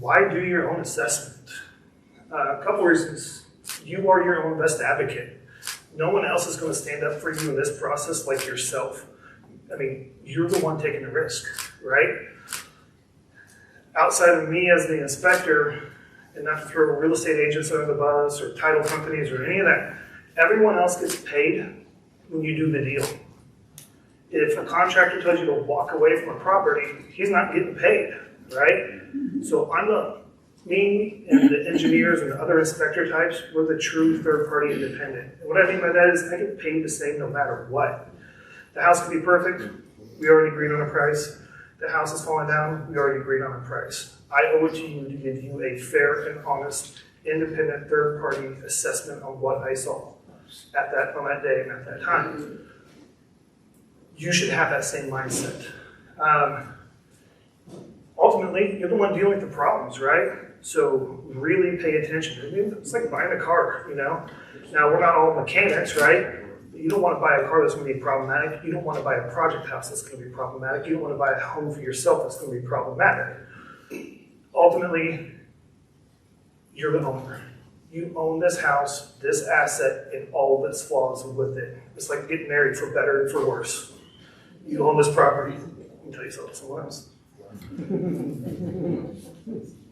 why do your own assessment? A couple reasons. You are your own best advocate. No one else is going to stand up for you in this process like yourself. I mean, you're the one taking the risk, right? Outside of me as the inspector, and not to throw real estate agents under the bus or title companies or any of that, everyone else gets paid when you do the deal. If a contractor tells you to walk away from a property, he's not getting paid, right? So me and the engineers and the other inspector types, we're the true third-party independent. And what I mean by that is I get paid the same no matter what. The house can be perfect. We already agreed on a price. The house is falling down. We already agreed on a price. I owe it to you to give you a fair and honest, independent third-party assessment on what I saw on that day and at that time. You should have that same mindset. Ultimately, you're the one dealing with the problems, right? So really pay attention. I mean, it's like buying a car, you know? Now, we're not all mechanics, right? You don't want to buy a car that's going to be problematic. You don't want to buy a project house that's going to be problematic. You don't want to buy a home for yourself that's going to be problematic. Ultimately, you're the owner. You own this house, this asset, and all of its flaws with it. It's like getting married for better and for worse. You own this property. Let me tell you something, someone else.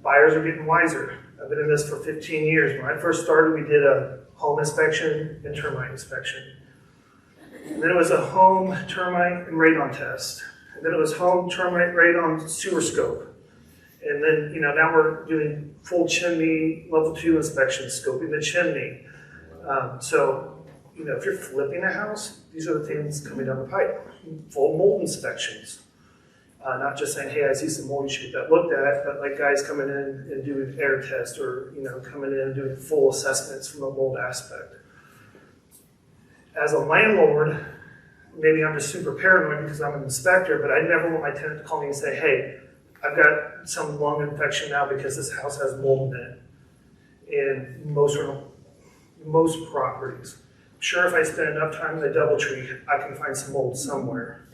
Buyers are getting wiser. I've been in this for 15 years. When I first started, we did a home inspection and termite inspection. And then it was a home, termite, and radon test. And then it was home, termite, radon, sewer scope. And then, now we're doing full chimney, level 2 inspection, scoping the chimney. If you're flipping a house, these are the things coming down the pipe. Full mold inspections. Not just saying, hey, I see some mold, you should get that looked at, but like guys coming in and doing air tests or, coming in and doing full assessments from a mold aspect. As a landlord, maybe I'm just super paranoid because I'm an inspector, but I never want my tenant to call me and say, hey, I've got some lung infection now because this house has mold in it. In most properties. Sure, if I spend enough time in the DoubleTree, I can find some mold somewhere.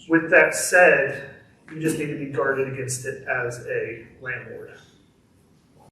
With that said, you just need to be guarded against it as a landlord.